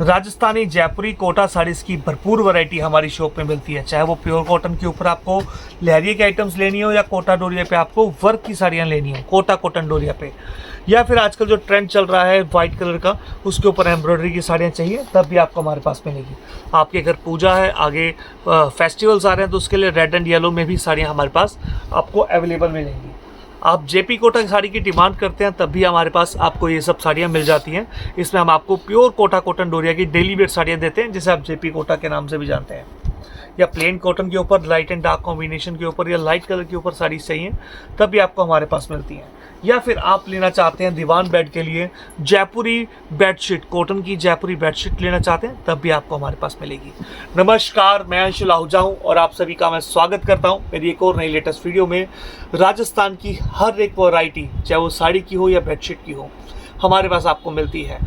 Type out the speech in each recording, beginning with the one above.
राजस्थानी, जयपुरी, कोटा साड़ीज़ की भरपूर वैरायटी हमारी शॉप में मिलती है। चाहे वो प्योर कॉटन के ऊपर आपको लहरिया के आइटम्स लेनी हो या कोटा डोरिया पे आपको वर्क की साड़ियाँ लेनी हो, कोटा कॉटन डोरिया पे, या फिर आजकल जो ट्रेंड चल रहा है वाइट कलर का उसके ऊपर एम्ब्रॉयडरी की साड़ियाँ चाहिए, तब भी आपको हमारे पास मिलेगी। आपके घर पूजा है, आगे फेस्टिवल्स आ रहे हैं, तो उसके लिए रेड एंड येलो में भी साड़ियाँ हमारे पास आपको अवेलेबल मिलेंगी। आप जेपी कोटा की साड़ी की डिमांड करते हैं तब भी हमारे पास आपको ये सब साड़ियाँ मिल जाती हैं। इसमें हम आपको प्योर कोटा कॉटन डोरिया की डेली वेयर साड़ियाँ देते हैं, जिसे आप जेपी कोटा के नाम से भी जानते हैं। या प्लेन कॉटन के ऊपर लाइट एंड डार्क कॉम्बिनेशन के ऊपर या लाइट कलर के ऊपर साड़ी चाहिए तब भी आपको हमारे पास मिलती हैं। या फिर आप लेना चाहते हैं दीवान बेड के लिए जयपुरी बेडशीट, कॉटन की जयपुरी बेडशीट लेना चाहते हैं तब भी आपको हमारे पास मिलेगी। नमस्कार, मैं अंशुल आहूजा हूँ और आप सभी का मैं स्वागत करता हूँ मेरी एक और नई लेटेस्ट वीडियो में। राजस्थान की हर एक वैरायटी, चाहे वो साड़ी की हो या बेडशीट की हो, हमारे पास आपको मिलती है।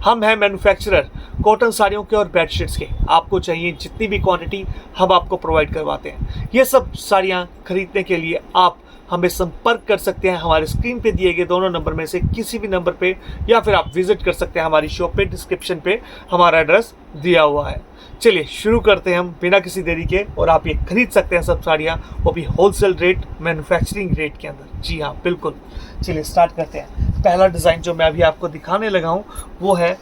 हम हैं मैन्युफैक्चरर कॉटन साड़ियों के और बेडशीट्स के। आपको चाहिए जितनी भी क्वांटिटी हम आपको प्रोवाइड करवाते हैं। ये सब साड़ियाँ खरीदने के लिए आप हमें संपर्क कर सकते हैं हमारे स्क्रीन पे दिए गए दोनों नंबर में से किसी भी नंबर पे, या फिर आप विजिट कर सकते हैं हमारी शॉप पे। डिस्क्रिप्शन पे हमारा एड्रेस दिया हुआ है। चलिए शुरू करते हैं हम बिना किसी देरी के, और आप ये खरीद सकते हैं सब साड़ियाँ, वो भी होलसेल रेट, मैन्युफैक्चरिंग रेट के अंदर। जी हाँ, बिल्कुल। चलिए स्टार्ट करते हैं। पहला डिज़ाइन जो मैं अभी आपको दिखाने लगा हूँ वो है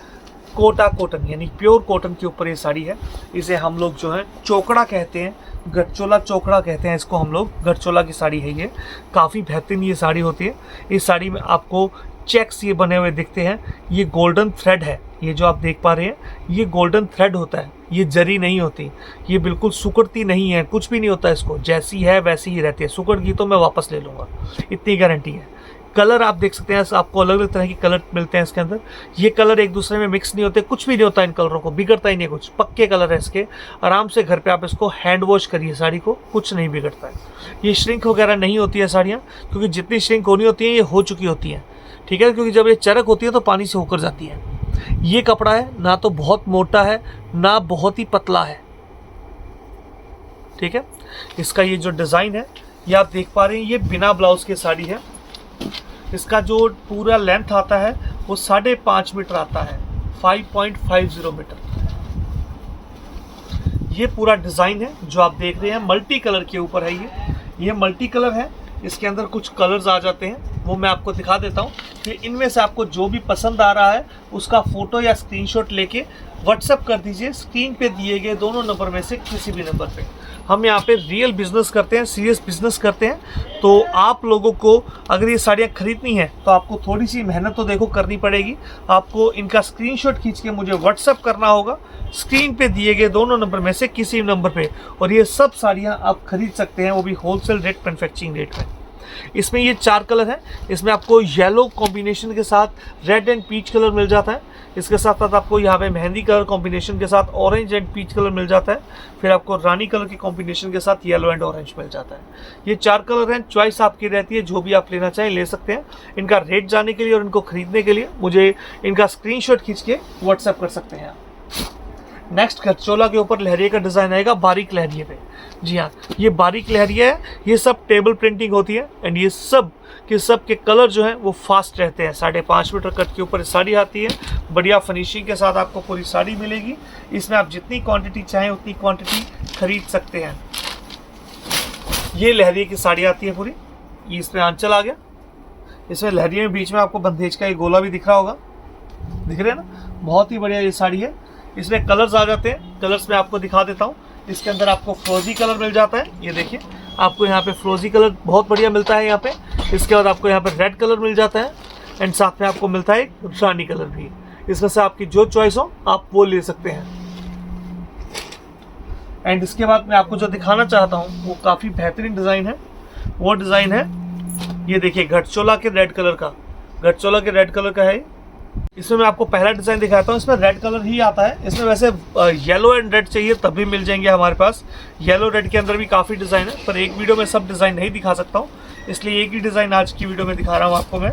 कोटा कॉटन, यानी प्योर कॉटन के ऊपर ये साड़ी है। इसे हम लोग जो है चोकड़ा कहते हैं, गठचोला चोकड़ा कहते हैं इसको हम लोग। गठचोला की साड़ी है ये, काफ़ी बेहतरीन ये साड़ी होती है। इस साड़ी में आपको चेक्स ये बने हुए दिखते हैं। ये गोल्डन थ्रेड है, ये जो आप देख पा रहे हैं ये गोल्डन थ्रेड होता है, ये जरी नहीं होती। ये बिल्कुल सुकड़ती नहीं है, कुछ भी नहीं होता इसको, जैसी है वैसी ही रहती है। सुकड़ गई तो मैं वापस ले लूँगा, इतनी गारंटी है। कलर आप देख सकते हैं, आपको अलग अलग तरह के कलर मिलते हैं इसके अंदर। ये कलर एक दूसरे में मिक्स नहीं होते, कुछ भी नहीं होता इन कलरों को, बिगड़ता ही नहीं कुछ। पक्के कलर है इसके। आराम से घर पे आप इसको हैंड वॉश करिए, साड़ी को कुछ नहीं बिगड़ता है। ये श्रिंक वगैरह नहीं होती है साड़ियाँ, क्योंकि जितनी श्रिंक होनी होती है ये हो चुकी होती हैं, ठीक है। क्योंकि जब ये चरक होती है तो पानी से होकर जाती है। ये कपड़ा है ना तो बहुत मोटा है ना बहुत ही पतला है, ठीक है। इसका ये जो डिज़ाइन है ये आप देख पा रहे हैं, ये बिना ब्लाउज की साड़ी है। इसका जो पूरा लेंथ आता है वो 5.5 मीटर आता है, 5.50 मीटर। ये पूरा डिज़ाइन है जो आप देख रहे हैं, मल्टी कलर के ऊपर है। ये मल्टी कलर है। इसके अंदर कुछ कलर्स आ जाते हैं, वो मैं आपको दिखा देता हूँ। फिर इनमें से आपको जो भी पसंद आ रहा है उसका फ़ोटो या स्क्रीनशॉट लेके व्हाट्सएप कर दीजिए स्क्रीन पे दिए गए दोनों नंबर में से किसी भी नंबर पे। हम यहाँ पे रियल बिजनेस करते हैं, सीरियस बिजनेस करते हैं। तो आप लोगों को अगर ये साड़ियाँ खरीदनी है तो आपको थोड़ी सी मेहनत तो देखो करनी पड़ेगी। आपको इनका स्क्रीनशॉट खींच के मुझे व्हाट्सएप करना होगा स्क्रीन पे दिए गए दोनों नंबर में से किसी नंबर पे, और ये सब साड़ियाँ आप खरीद सकते हैं, वो भी होलसेल रेट, मैन्युफैक्चरिंग रेट में। इसमें ये 4 कलर हैं। इसमें आपको येलो कॉम्बिनेशन के साथ रेड एंड पीच कलर मिल जाता है। इसके साथ साथ आपको यहाँ पे मेहंदी कलर कॉम्बिनेशन के साथ ऑरेंज एंड पीच कलर मिल जाता है। फिर आपको रानी कलर के कॉम्बिनेशन के साथ येलो एंड ऑरेंज मिल जाता है। ये 4 कलर हैं, चॉइस आपकी रहती है, जो भी आप लेना चाहें ले सकते हैं। इनका रेट जानने के लिए और इनको खरीदने के लिए मुझे इनका स्क्रीनशॉट खींच के व्हाट्सएप कर सकते हैं। नेक्स्ट गठचोला के ऊपर लहरिया का डिज़ाइन आएगा, बारीक लहरिया पे। जी हाँ, ये बारीक लहरिया है। ये सब टेबल प्रिंटिंग होती है एंड ये सब के कलर जो हैं वो फास्ट रहते हैं। 5.5 मीटर कट के ऊपर साड़ी आती है, बढ़िया फिनिशिंग के साथ आपको पूरी साड़ी मिलेगी। इसमें आप जितनी क्वांटिटी चाहें उतनी क्वांटिटी खरीद सकते हैं। ये लहरिया की साड़ी आती है पूरी। ये इसमें आंचल आ गया, इसमें लहरिया में बीच में आपको बंदेज का ये गोला भी दिख रहा होगा, दिख रहे हैं ना। बहुत ही बढ़िया ये साड़ी है। इसमें कलर्स आ जाते हैं, कलर्स मैं आपको दिखा देता हूँ। इसके अंदर आपको फ्रोजी कलर मिल जाता है, ये देखिए आपको यहाँ पे फ्रोजी कलर बहुत बढ़िया मिलता है यहाँ पे। इसके बाद आपको यहाँ पे रेड कलर मिल जाता है एंड साथ में आपको मिलता है एक रानी कलर भी। इसमें से आपकी जो चॉइस हो आप वो ले सकते हैं। एंड इसके बाद मैं आपको जो दिखाना चाहता हूँ वो काफ़ी बेहतरीन डिज़ाइन है। वो डिज़ाइन है, ये देखिए गठचोला के रेड कलर का, गठचोला के रेड कलर का है। इसमें मैं आपको पहला डिज़ाइन दिखाता हूँ। इसमें रेड कलर ही आता है। इसमें वैसे येलो एंड रेड चाहिए तब भी मिल जाएंगे हमारे पास। येलो रेड के अंदर भी काफ़ी डिज़ाइन है, पर एक वीडियो में सब डिज़ाइन नहीं दिखा सकता हूँ, इसलिए एक ही डिज़ाइन आज की वीडियो में दिखा रहा हूँ आपको मैं।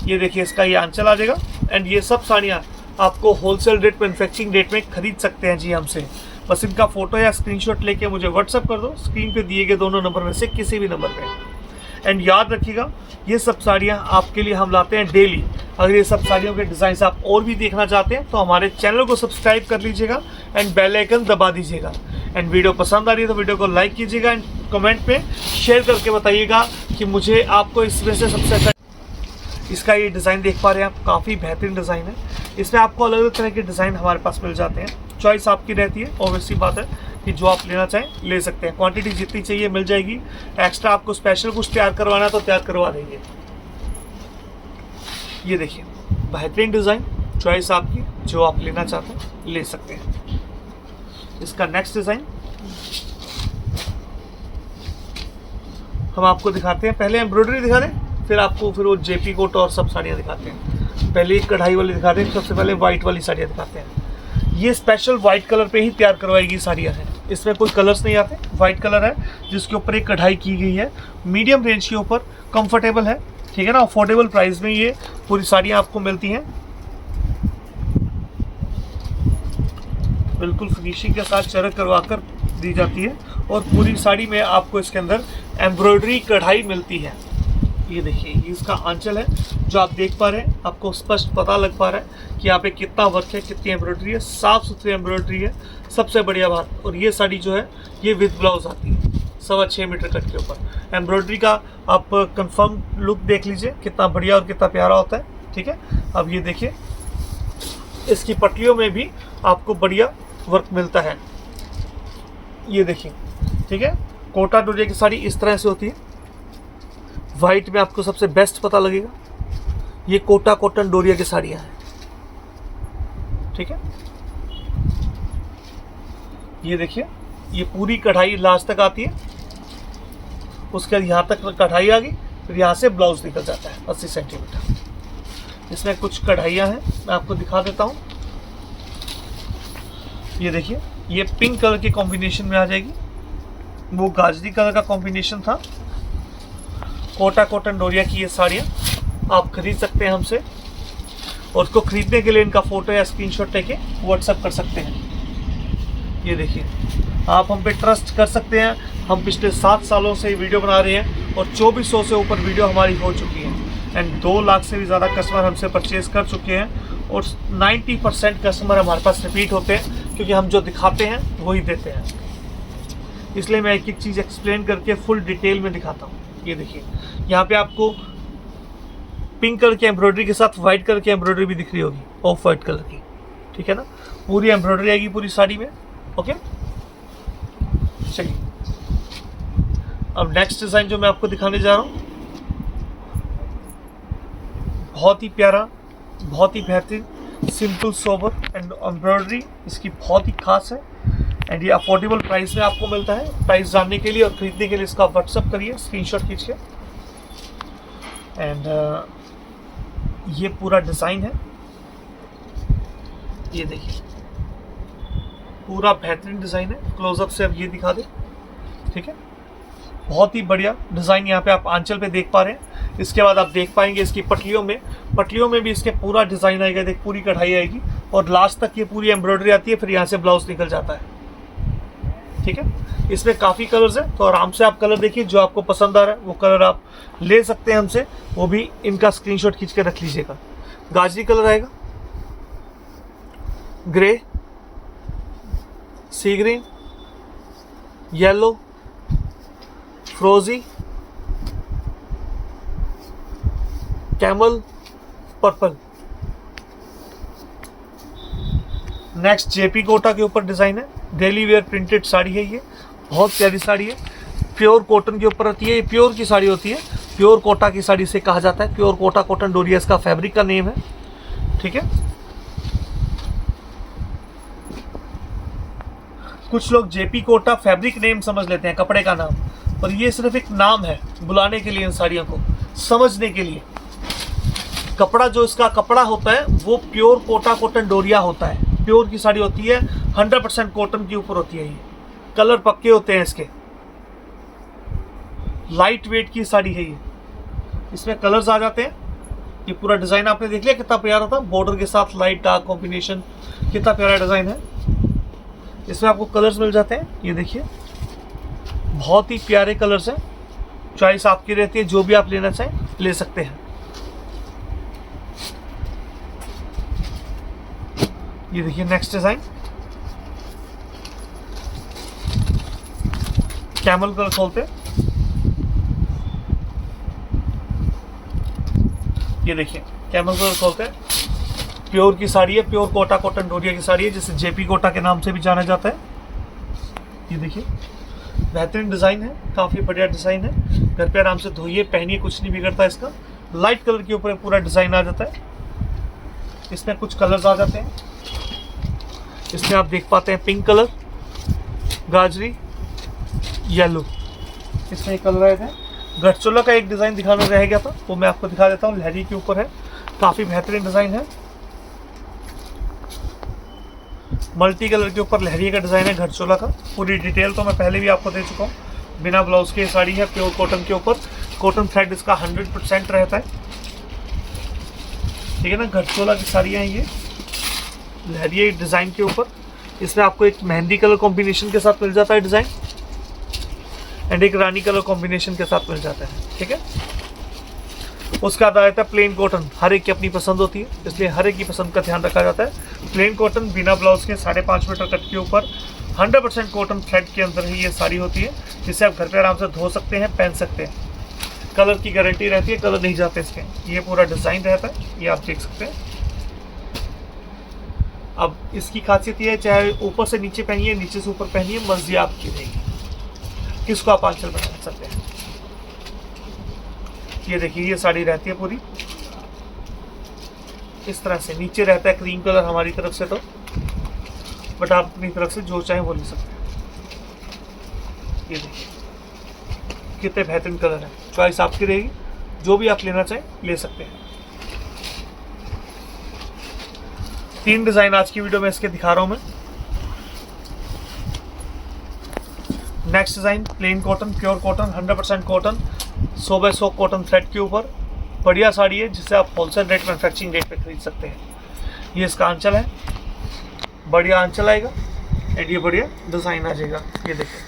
ये देखिए इसका ये आंचल आ जाएगा एंड ये सब साड़ियाँ आपको होलसेल रेट, मैन्युफैक्चरिंग रेट में खरीद सकते हैं जी हमसे। बस इनका फ़ोटो या स्क्रीनशॉट लेके मुझे व्हाट्सअप कर दो स्क्रीन पे दिए गए दोनों नंबर में से किसी भी नंबर पे। एंड याद रखिएगा, ये सब साड़ियाँ आपके लिए हम लाते हैं डेली। अगर ये सब साड़ियों के डिज़ाइन आप और भी देखना चाहते हैं तो हमारे चैनल को सब्सक्राइब कर लीजिएगा एंड बेल आइकन दबा दीजिएगा। एंड वीडियो पसंद आ रही है तो वीडियो को लाइक कीजिएगा एंड कमेंट में शेयर करके बताइएगा कि मुझे आपको इसमें से सबसे अच्छा इसका ये डिज़ाइन देख पा रहे हैं आप, काफ़ी बेहतरीन डिज़ाइन है। इसमें आपको अलग अलग तरह के डिज़ाइन हमारे पास मिल जाते हैं, चॉइस आपकी रहती है। ऑब्वियसली बात है कि जो आप लेना चाहें ले सकते हैं, क्वांटिटी जितनी चाहिए मिल जाएगी। एक्स्ट्रा आपको स्पेशल कुछ तैयार करवाना है तो तैयार करवा देंगे। ये देखिए बेहतरीन डिज़ाइन, चॉइस आपकी, जो आप लेना चाहते हैं ले सकते हैं। इसका नेक्स्ट डिज़ाइन हम आपको दिखाते हैं। पहले एम्ब्रॉयडरी दिखा दें, फिर आपको वो जेपी कोट और सब साड़ियाँ दिखाते हैं। पहले एक कढ़ाई वाली दिखाते हैं, सबसे पहले वाइट वाली साड़ियाँ दिखाते हैं। ये स्पेशल वाइट कलर पे ही तैयार करवाई गई साड़ियाँ हैं, इसमें कोई कलर्स नहीं आते। वाइट कलर है जिसके ऊपर एक कढ़ाई की गई है, मीडियम रेंज के ऊपर, कंफर्टेबल है, ठीक है ना। अफोर्डेबल प्राइस में ये पूरी साड़ियाँ आपको मिलती हैं, बिल्कुल फिनिशिंग के साथ चरक करवा कर दी जाती है। और पूरी साड़ी में आपको इसके अंदर एम्ब्रॉयडरी कढ़ाई मिलती है। ये देखिए, ये इसका आंचल है जो आप देख पा रहे हैं, आपको स्पष्ट पता लग पा रहा है कि यहाँ पे कितना वर्क है, कितनी एम्ब्रॉयडरी है, साफ़ सुथरी एम्ब्रॉयडरी है, सबसे बढ़िया बात। और ये साड़ी जो है ये विद ब्लाउज आती है, 6.25 मीटर कट के ऊपर। एम्ब्रॉयडरी का आप कंफर्म लुक देख लीजिए कितना बढ़िया और कितना प्यारा होता है, ठीक है। अब ये देखिए, इसकी पट्टियों में भी आपको बढ़िया वर्क मिलता है। ये देखिए, ठीक है। कोटा डोरिया की साड़ी इस तरह से होती है, वाइट में आपको सबसे बेस्ट पता लगेगा। ये कोटा कॉटन डोरिया की साड़ियाँ हैं, ठीक है। ये देखिए, ये पूरी कढ़ाई लास्ट तक आती है, उसके बाद यहाँ तक कढ़ाई आ गई, फिर यहाँ से ब्लाउज निकल जाता है 80 सेंटीमीटर। इसमें कुछ कढ़ाइयाँ हैं, मैं आपको दिखा देता हूँ। ये देखिए, ये पिंक कलर के कॉम्बिनेशन में आ जाएगी, वो गाजरी कलर का कॉम्बिनेशन था। कोटा कॉटन डोरिया की ये साड़ियाँ आप खरीद सकते हैं हमसे, और उसको खरीदने के लिए इनका फ़ोटो या स्क्रीनशॉट लेके व्हाट्सएप कर सकते हैं। ये देखिए, आप हम पे ट्रस्ट कर सकते हैं। हम पिछले 7 सालों से वीडियो बना रहे हैं और 2400 से ऊपर वीडियो हमारी हो चुकी है एंड 2 लाख से भी ज़्यादा कस्टमर हमसे परचेज़ कर चुके हैं। और 90% कस्टमर हमारे पास रिपीट होते हैं, क्योंकि हम जो दिखाते हैं वही देते हैं। इसलिए मैं एक एक चीज़ एक्सप्लेन करके फुल डिटेल में दिखाता हूँ। ये देखिए, यहाँ पे आपको पिंक कलर की एम्ब्रॉयडरी के साथ वाइट कलर की एम्ब्रॉयडरी भी दिख रही होगी, ऑफ वाइट कलर की, ठीक है ना। पूरी एम्ब्रॉयडरी आएगी पूरी साड़ी में, ओके। चलिए, अब नेक्स्ट डिज़ाइन जो मैं आपको दिखाने जा रहा हूँ, बहुत ही प्यारा, बहुत ही बेहतरीन, सिंपल सोबर एंड एम्ब्रॉयडरी इसकी बहुत ही खास है एंड ये अफोर्डेबल प्राइस में आपको मिलता है। प्राइस जानने के लिए और ख़रीदने के लिए इसका व्हाट्सअप करिए, स्क्रीनशॉट खींचिए। एंड ये पूरा डिज़ाइन है, ये देखिए, पूरा बेहतरीन डिज़ाइन है। क्लोजअप से अब ये दिखा दें, ठीक है। बहुत ही बढ़िया डिज़ाइन यहाँ पे आप आंचल पे देख पा रहे हैं। इसके बाद आप देख पाएंगे इसकी पटलियों में भी इसके पूरा डिज़ाइन आएगा, देख पूरी कढ़ाई आएगी और लास्ट तक ये पूरी एम्ब्रॉयडरी आती है, फिर यहाँ से ब्लाउज निकल जाता है, ठीक है। इसमें काफ़ी कलर्स हैं, तो आराम से आप कलर देखिए, जो आपको पसंद आ रहा है वो कलर आप ले सकते हैं हमसे, वो भी इनका स्क्रीनशॉट खींच के रख लीजिएगा। गाजरी कलर आएगा, ग्रे, सी ग्रीन, येलो, फ्रोजी, camel, purple. Next JP Kota के ऊपर डिज़ाइन है, डेली वेयर प्रिंटेड साड़ी है। ये बहुत प्यारी साड़ी है, प्योर कॉटन के ऊपर होती है। ये प्योर की साड़ी होती है, प्योर कोटा की साड़ी से कहा जाता है। प्योर कोटा कॉटन डोरिया इसका फैब्रिक का नेम है, ठीक है। कुछ लोग जेपी कोटा फैब्रिक नेम समझ लेते हैं, कपड़े का नाम, और ये सिर्फ एक नाम है बुलाने के लिए, इन साड़ियों को समझने के लिए। कपड़ा जो इसका कपड़ा होता है वो प्योर कोटा कॉटन डोरिया होता है। प्योर की साड़ी होती है, 100% कॉटन के ऊपर होती है। ये कलर पक्के होते हैं इसके, लाइट वेट की साड़ी है ये। इसमें कलर्स आ जाते हैं। ये पूरा डिज़ाइन आपने देख लिया कितना प्यारा था, बॉर्डर के साथ लाइट डार्क कॉम्बिनेशन, कितना प्यारा डिज़ाइन है। इसमें आपको कलर्स मिल जाते हैं, ये देखिए बहुत ही प्यारे कलर्स हैं, चॉइस आपकी रहती है, जो भी आप लेना चाहें ले सकते हैं। ये देखिए नेक्स्ट डिजाइन, कैमल कलर खोलते हैं। ये देखिए कैमल कलर खोलते हैं, प्योर की साड़ी है, प्योर कोटा कॉटन डोरिया की साड़ी है, जिसे जेपी कोटा के नाम से भी जाना जाता है। ये देखिए बेहतरीन डिज़ाइन है, काफ़ी बढ़िया डिज़ाइन है। घर पे आराम से धोइए पहनिए, कुछ नहीं बिगड़ता इसका। लाइट कलर के ऊपर पूरा डिज़ाइन आ जाता है। इसमें कुछ कलर्स आ जाते हैं। इसमें आप देख पाते हैं पिंक कलर, गाजरी, येलो, इसमें एक कलर आए थे। गठचोला का एक डिज़ाइन दिखाना रह गया था, वो मैं आपको दिखा देता हूँ। लहरी के ऊपर है, काफ़ी बेहतरीन डिज़ाइन है। मल्टी कलर के ऊपर लहरिया का डिज़ाइन है गठचोला का। पूरी डिटेल तो मैं पहले भी आपको दे चुका हूँ। बिना ब्लाउज के साड़ी है, प्योर कॉटन के ऊपर। कॉटन थ्रेड इसका 100% रहता है, ठीक है ना। गठचोला की साड़ियाँ हैं ये, लहरिया डिज़ाइन के ऊपर। इसमें आपको एक मेहंदी कलर कॉम्बिनेशन के साथ मिल जाता है डिज़ाइन, एंड एक रानी कलर कॉम्बिनेशन के साथ मिल जाता है, ठीक है। उसका बाद आता है प्लेन कॉटन। हर एक की अपनी पसंद होती है, इसलिए हर एक की पसंद का ध्यान रखा जाता है। प्लेन कॉटन बिना ब्लाउज के 5.5 मीटर कट के ऊपर 100% कॉटन थ्रेड के अंदर ही ये साड़ी होती है, जिसे आप घर पे आराम से धो सकते हैं, पहन सकते हैं। कलर की गारंटी रहती है, कलर नहीं जाते इसके। ये पूरा डिज़ाइन रहता है, ये आप देख सकते हैं। अब इसकी खासियत ये है, चाहे ऊपर से नीचे पहनिए, नीचे से ऊपर पहनिए, मर्जी आपकी रहेगी, किसको आप आंचल बना सकते हैं। ये देखिए ये साड़ी रहती है पूरी इस तरह से। नीचे रहता है क्रीम कलर हमारी तरफ से, तो बट आप अपनी तरफ से जो चाहें वो ले सकते हैं। ये देखिए कितने बेहतरीन कलर है, चॉइस आपकी रहेगी, जो भी आप लेना चाहें ले सकते हैं। 3 डिज़ाइन आज की वीडियो में इसके दिखा रहा हूँ मैं। Next design plain cotton, pure cotton, 100% cotton, 100/100 cotton thread के ऊपर। बढ़िया साड़ी है, जिसे आप होलसेल रेट, मैन्युफैक्चरिंग रेट पे खरीद सकते हैं। ये इसका आंचल है, बढ़िया आंचल आएगा, एंड ये बढ़िया डिज़ाइन आ जाएगा। ये देखिए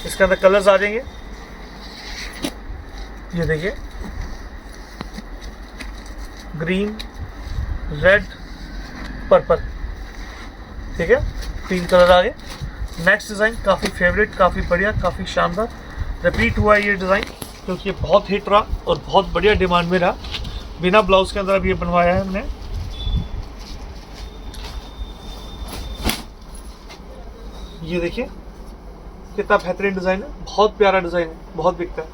इसके अंदर कलर्स आ जाएंगे। ये देखिए ग्रीन, रेड, पर्पल, ठीक है, 3 कलर आ गए। नेक्स्ट डिज़ाइन काफ़ी फेवरेट, काफ़ी बढ़िया, काफ़ी शानदार। रिपीट हुआ है ये डिज़ाइन, क्योंकि ये बहुत हिट रहा और बहुत बढ़िया डिमांड में रहा। बिना ब्लाउज के अंदर अब ये बनवाया है हमने। ये देखिए कितना बेहतरीन डिज़ाइन है, बहुत प्यारा डिज़ाइन है, बहुत बिकता है।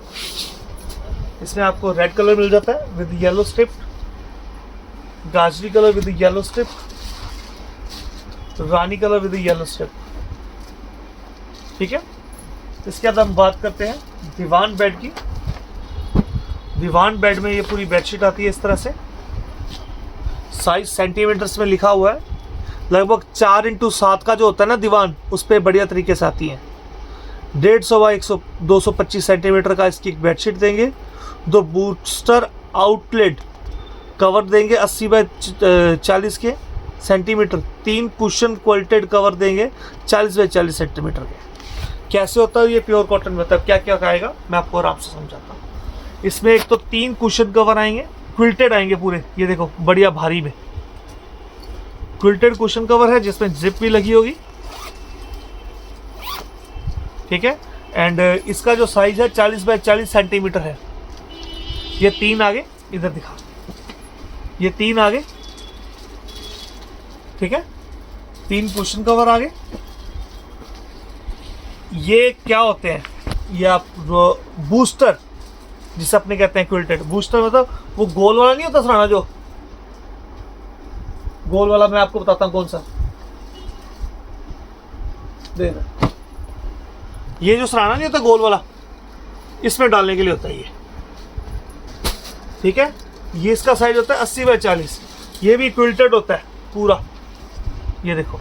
इसमें आपको रेड कलर मिल जाता है विद येलो स्ट्रिप, गाजरी कलर विद येलो स्ट्रिप, रानी कलर विद येलो स्ट्रिप, ठीक है। इसके बाद हम बात करते हैं दीवान बेड की। दीवान बेड में ये पूरी बेडशीट आती है इस तरह से। साइज सेंटीमीटर्स में लिखा हुआ है। लगभग 4x7 का जो होता है ना दीवान, उस पर बढ़िया तरीके से आती है। 150 x 225 सेंटीमीटर का इसकी एक बेडशीट देंगे। 2 बूस्टर आउटलेट कवर देंगे 80x40 के सेंटीमीटर। 3 कुशन क्वालिटेड कवर देंगे 40x40 सेंटीमीटर के। कैसे होता है ये प्योर कॉटन में, मतलब क्या क्या आएगा मैं आपको आराम से समझाता हूँ। इसमें एक तो 3 कुशन कवर आएंगे, क्विल्टेड आएंगे पूरे। ये देखो बढ़िया भारी में क्विल्टेड कुशन कवर है, जिसमें जिप भी लगी होगी, ठीक है। एंड इसका जो साइज है 40x40 सेंटीमीटर है। ये 3 आगे, इधर दिखा, ये 3 आगे, ठीक है, 3 कुशन कवर आगे। ये क्या होते हैं, ये आप बूस्टर जिसे अपने कहते हैं क्विल्टेड। बूस्टर मतलब वो गोल वाला नहीं होता सराहना, जो गोल वाला मैं आपको बताता हूं कौन सा। देखना, ये जो सराहना नहीं होता गोल वाला, इसमें डालने के लिए होता है ये, ठीक है। ये इसका साइज होता है 80x40। ये भी क्विल्टेड होता है पूरा, ये देखो,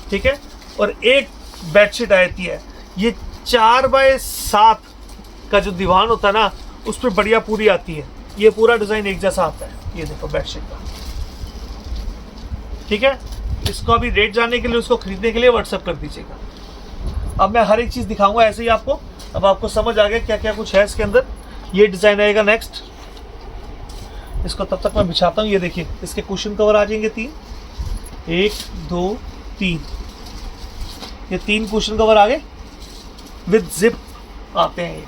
ठीक है। और एक बेडशीट आती है, ये 4x7 का जो दीवान होता है ना, उस पर बढ़िया पूरी आती है। ये पूरा डिज़ाइन एक जैसा आता है, ये देखो बेडशीट का, ठीक है। इसको अभी रेट जानने के लिए, उसको खरीदने के लिए व्हाट्सएप कर दीजिएगा। अब मैं हर एक चीज़ दिखाऊंगा ऐसे ही आपको। अब आपको समझ आ गया क्या क्या कुछ है इसके अंदर। ये डिज़ाइन आएगा नेक्स्ट। इसको तब तक मैं बिछाता हूँ। ये देखिए इसके कुशन कवर आ जाएंगे 3, 1 2 3। ये 3 कुशन कवर आ गए विद जिप आते हैं। ये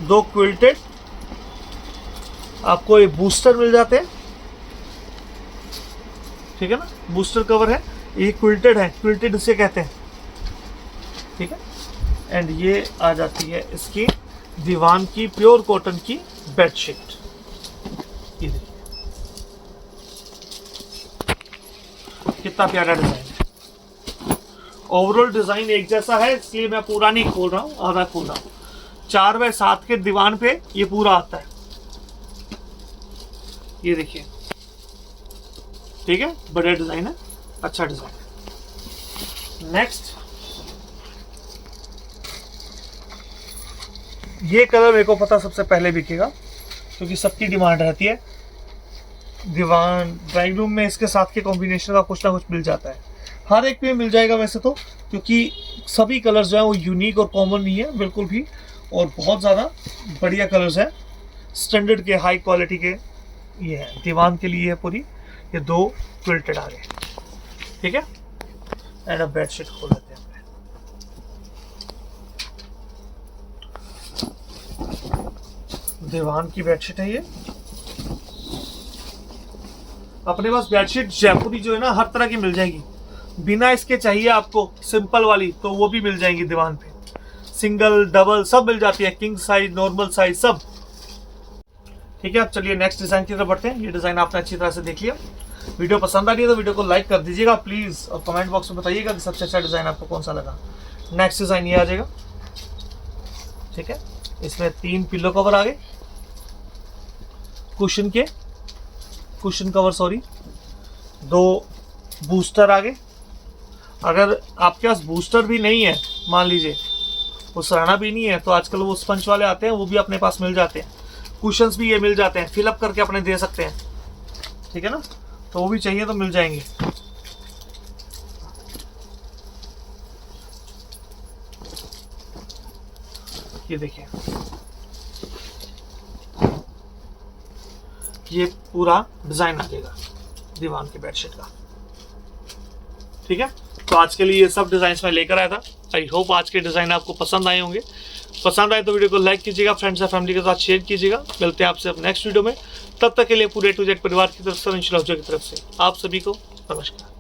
2 क्विल्टेड आपको ये बूस्टर मिल जाते हैं, ठीक है ना। बूस्टर कवर है, ये क्विल्टेड है, क्विल्टेड इसे कहते हैं, ठीक है। एंड ये आ जाती है इसकी दीवान की प्योर कॉटन की बेडशीट। ये देखिए कितना प्यारा डिजाइन है। ओवरऑल डिजाइन एक जैसा है, इसलिए मैं पूरा नहीं खोल रहा हूँ, आधा खोल रहा हूँ। 4x7 के दीवान पे ये पूरा आता है। ये देखिए, ठीक है, बढ़िया डिजाइन है, अच्छा डिजाइन है। नेक्स्ट ये कलर मेरे को पता सबसे पहले बिकेगा, क्योंकि सबकी डिमांड रहती है। दीवान ड्राइंग रूम में इसके साथ के कॉम्बिनेशन का कुछ ना कुछ मिल जाता है, हर एक में मिल जाएगा वैसे तो, क्योंकि सभी कलर्स जो है वो यूनिक और कॉमन नहीं है बिल्कुल भी, और बहुत ज़्यादा बढ़िया कलर्स हैं, स्टैंडर्ड के, हाई क्वालिटी के। ये है दीवान के लिए है पूरी। ये 2 क्विल्टेड आ गए, ठीक है। एंड अब बेडशीट खोल लेते हैं। दीवान की बेडशीट है ये। अपने पास बेडशीट जयपुरी जो है ना हर तरह की मिल जाएगी। बिना इसके चाहिए आपको सिंपल वाली तो वो भी मिल जाएंगी दीवान पे, सिंगल डबल सब मिल जाती है, किंग साइज नॉर्मल साइज सब, ठीक है। अब चलिए नेक्स्ट डिजाइन की तरफ बढ़ते हैं। ये डिजाइन आपने अच्छी तरह से देख लिया। वीडियो पसंद आ रही है तो वीडियो को लाइक कर दीजिएगा प्लीज, और कमेंट बॉक्स में बताइएगा कि सबसे अच्छा डिजाइन आपको कौन सा लगा। नेक्स्ट डिजाइन ये आ जाएगा, ठीक है। इसमें 3 पिलो कवर आ गए, कुशन कवर सॉरी, 2 बूस्टर आ गए। अगर आपके पास बूस्टर भी नहीं है, मान लीजिए वो सराहना भी नहीं है, तो आजकल वो स्पंज वाले आते हैं, वो भी अपने पास मिल जाते हैं। कुशंस भी ये मिल जाते हैं, फिलअप करके अपने दे सकते हैं, ठीक है ना। तो वो भी चाहिए तो मिल जाएंगे। ये देखिए ये पूरा डिजाइन आ जाएगा दीवान की बेडशीट का, ठीक है। तो आज के लिए ये सब डिजाइन मैं लेकर आया था। आई होप आज के डिजाइन आपको पसंद आए होंगे। पसंद आए तो वीडियो को लाइक कीजिएगा, फ्रेंड्स और फैमिली के साथ शेयर कीजिएगा। मिलते हैं आपसे अब नेक्स्ट वीडियो में। तब तक के लिए पूरे A to Z परिवार की तरफ से, की तरफ से आप सभी को नमस्कार।